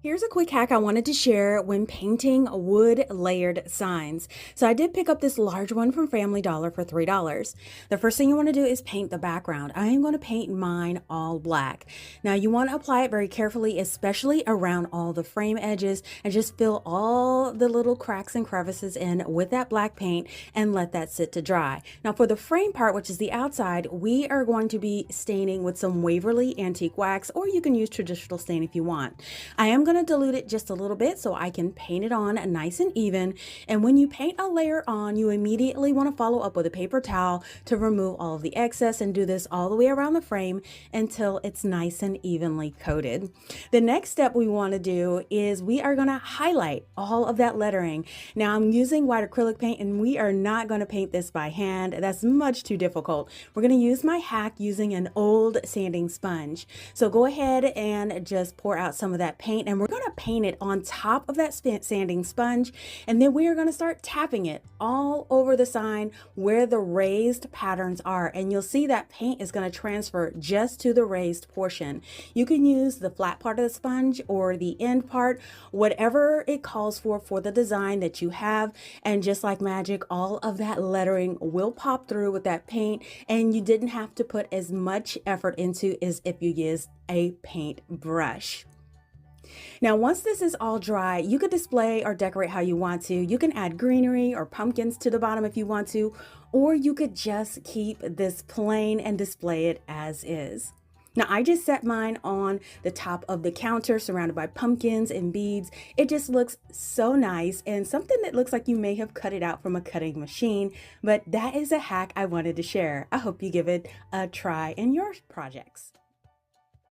Here's a quick hack I wanted to share when painting wood layered signs. So I did pick up this large one from Family Dollar for $3. The first thing you want to do is paint the background. I am going to paint mine all black. Now you want to apply it very carefully, especially around all the frame edges, and just fill all the little cracks and crevices in with that black paint and let that sit to dry. Now for the frame part, which is the outside, we are going to be staining with some Waverly Antique Wax, or you can use traditional stain if you want. I am going to dilute it just a little bit so I can paint it on nice and even. And when you paint a layer on, you immediately want to follow up with a paper towel to remove all of the excess, and do this all the way around the frame until it's nice and evenly coated. The next step we want to do is we are going to highlight all of that lettering. Now I'm using white acrylic paint, and we are not going to paint this by hand. That's much too difficult. We're going to use my hack using an old sanding sponge. So go ahead and just pour out some of that paint, and we're going to paint it on top of that sanding sponge, and then we are going to start tapping it all over the sign where the raised patterns are, and you'll see that paint is going to transfer just to the raised portion. You can use the flat part of the sponge or the end part, whatever it calls for the design that you have, and just like magic, all of that lettering will pop through with that paint, and you didn't have to put as much effort into as if you used a paint brush. Now, once this is all dry, you could display or decorate how you want to. You can add greenery or pumpkins to the bottom if you want to, or you could just keep this plain and display it as is. Now, I just set mine on the top of the counter surrounded by pumpkins and beads. It just looks so nice, and something that looks like you may have cut it out from a cutting machine, but that is a hack I wanted to share. I hope you give it a try in your projects.